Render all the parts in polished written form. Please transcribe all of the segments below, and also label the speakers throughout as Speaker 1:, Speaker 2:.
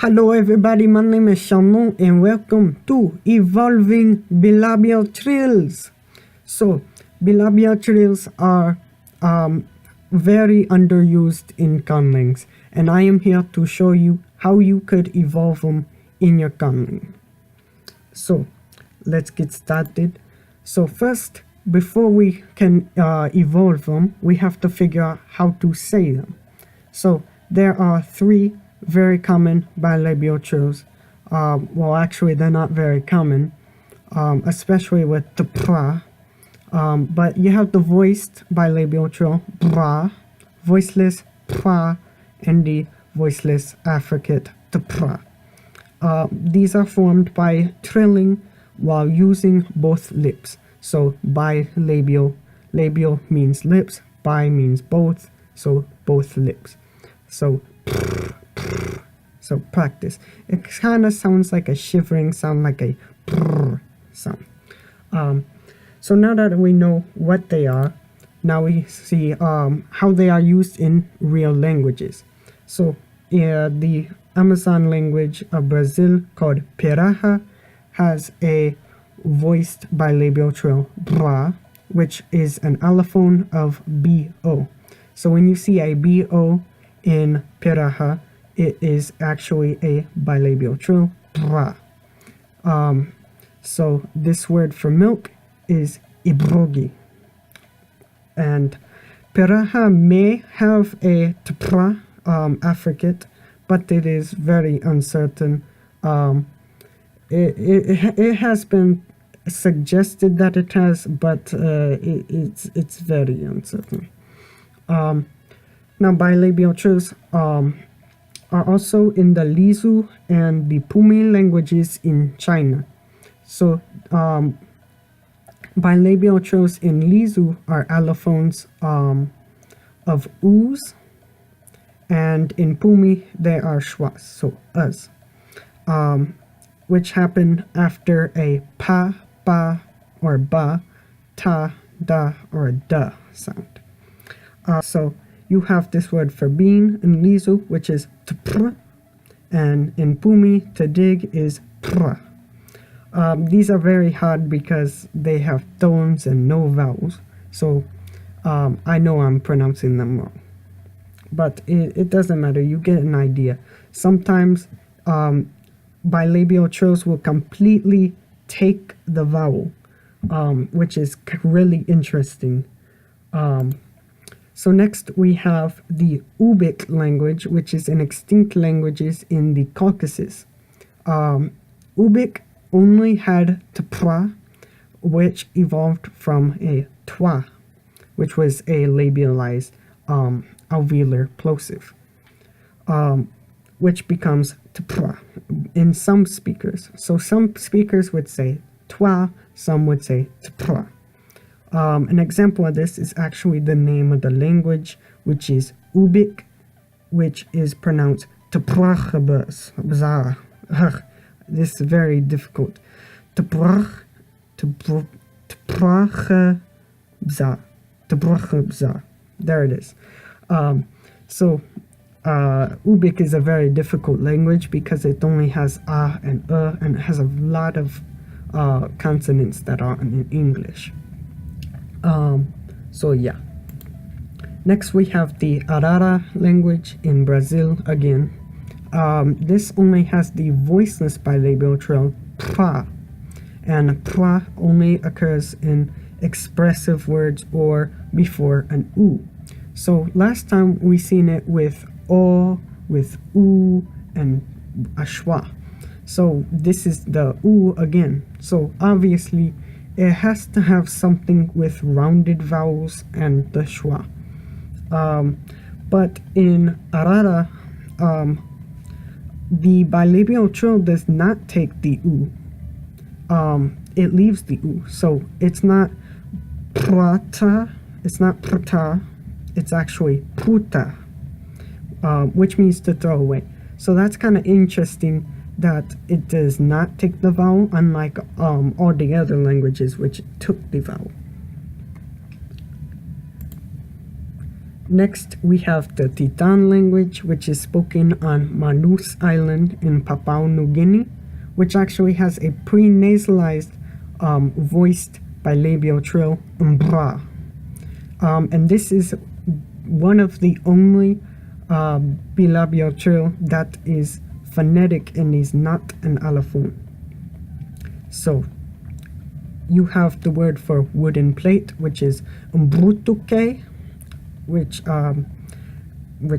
Speaker 1: Hello everybody, my name is Shannon and welcome to Evolving Bilabial Trills. So, bilabial trills are very underused in conlangs, and I am here to show you how you could evolve them in your conlang. So, let's get started. So first, before we can evolve them, we have to figure out how to say them. So there are three very common bilabial trills. Well, actually, they're not very common, especially with the pra. But you have the voiced bilabial trill, bra, voiceless, pra, and the voiceless affricate, the pra. These are formed by trilling while using both lips. So bilabial, labial means lips, bi means both, so both lips. So practice. It kind of sounds like a shivering sound, like a sound. So now that we know what they are, now we see how they are used in real languages. So the Amazon language of Brazil called Piraha has a voiced bilabial trill, bra, which is an allophone of BO. So when you see a BO in Piraha, it is actually a bilabial trill, bra. So this word for milk is ibrogi. And Piraha may have a tpra affricate, but it is very uncertain. It has been suggested that it has, but it's very uncertain. Now bilabial trills are also in the Lisu and the Pumi languages in China. So bilabial trills in Lisu are allophones of us, and in Pumi they are schwas, so us, which happen after a pa, ba, or ba, ta, da, or da sound. So you have this word for bean in Lisu, which is tpr, and in Pumi, to dig is pra. These are very hard because they have tones and no vowels, so I know I'm pronouncing them wrong. But it doesn't matter, you get an idea. Sometimes bilabial trills will completely take the vowel, which is really interesting. So next we have the Ubik language, which is an extinct languages in the Caucasus. Ubik only had tpra, which evolved from a twa, which was a labialized alveolar plosive, which becomes tpra in some speakers. So some speakers would say twa, some would say tpra. An example of this is actually the name of the language, which is Ubik, which is pronounced tprachbza. This is very difficult. Tprachbza. There it is. So Ubik is a very difficult language because it only has a and it has a lot of consonants that are in English. So yeah. Next we have the Arara language in Brazil again. This only has the voiceless bilabial trill pra, and pra only occurs in expressive words or before an u. So last time we seen it with o, with u, and ashwa. So this is the u again. So obviously it has to have something with rounded vowels and the schwa. But in Arara, the bilabial trill does not take the u. It leaves the u. So it's not prata, it's not prata, it's actually puta, which means to throw away. So that's kind of interesting that it does not take the vowel, unlike all the other languages which took the vowel. Next, we have the Titan language, which is spoken on Manus Island in Papua New Guinea, which actually has a pre-nasalized voiced bilabial trill, mbra. And this is one of the only bilabial trill that is phonetic and is not an allophone. So you have the word for wooden plate, which is mbrutuke, which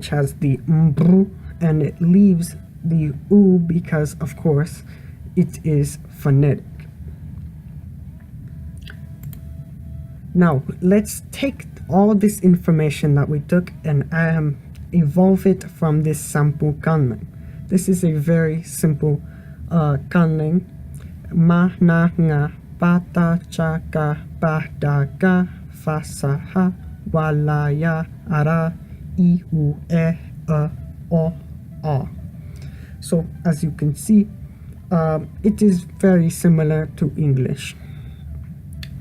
Speaker 1: has the mbru, and it leaves the u because, of course, it is phonetic. Now, let's take all this information that we took and evolve it from this sample Conlang. This is a very simple Conlang. Ma na nga pata chaka padaga fasaha walaya ara iu e o a. So as you can see, it is very similar to English.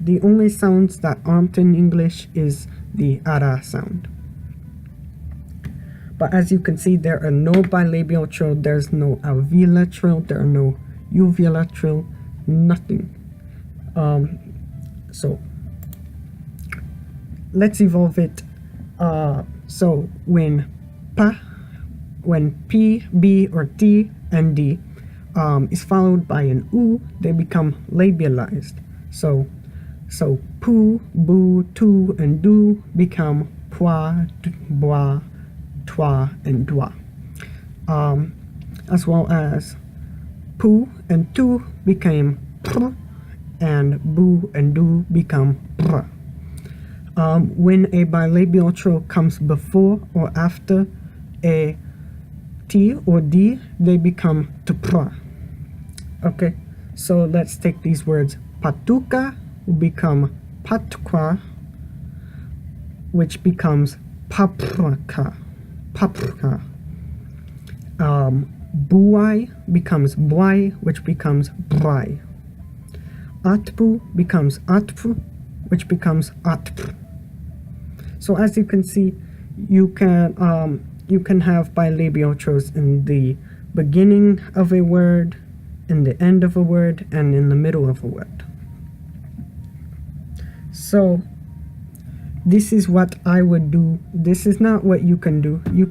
Speaker 1: The only sounds that aren't in English is the ara sound. But as you can see, there are no bilabial trill, there's no alveolar trill, there are no uvular trill, nothing. So let's evolve it. So when P, B, or T and D is followed by an U, they become labialized. So pu, bu, tu, and du become pwa, bwa, twa, and dwa. As well as pu and tu became pr, and bu and du become br. When a bilabial trill comes before or after a T or D, they become tpra. Okay, so let's take these words. Patuka will become patkwa, which becomes papraka. Buai becomes buai, which becomes brai. Atpu becomes atpu, which becomes atpr. So as you can see, you can have bilabial trills in the beginning of a word, in the end of a word, and in the middle of a word. So this is what I would do. This is not what you can do. You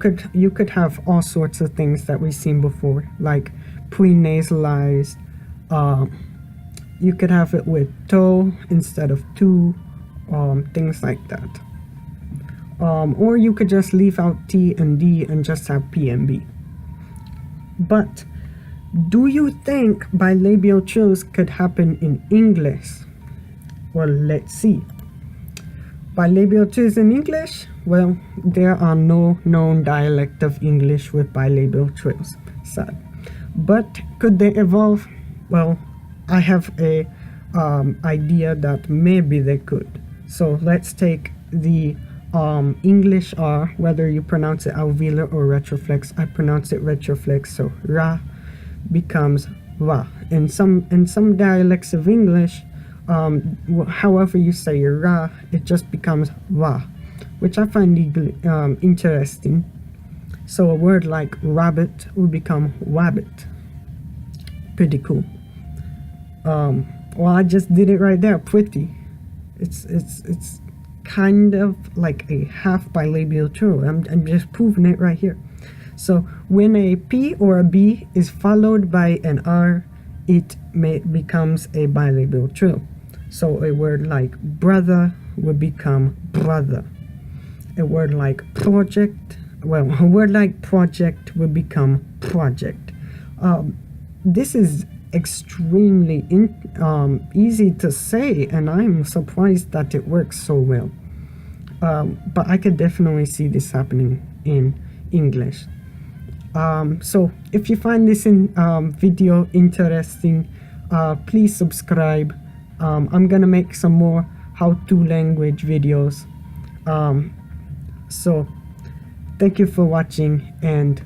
Speaker 1: could have all sorts of things that we've seen before, like pre-nasalized. You could have it with to instead of tu, things like that. Or you could just leave out T and D and just have P and B. But do you think bilabial trills could happen in English? Well, let's see. Bilabial trills in English? Well, there are no known dialect of English with bilabial trills. Sad. But could they evolve? Well, I have a idea that maybe they could. So let's take the English R, whether you pronounce it alveolar or retroflex. I pronounce it retroflex, so ra becomes va. In some dialects of English, however you say ra, it just becomes va, which I find interesting. So a word like rabbit will become wabbit. Pretty cool. Well, I just did it right there. Pretty. It's kind of like a half bilabial trill. I'm just proving it right here. So when a P or a B is followed by an R, it becomes a bilabial trill. So a word like brother would become brother. A word like project, well, a word like project would become project. This is extremely easy to say, and I'm surprised that it works so well. But I could definitely see this happening in English. So if you find this video interesting, please subscribe. I'm gonna make some more how-to language videos. So thank you for watching, and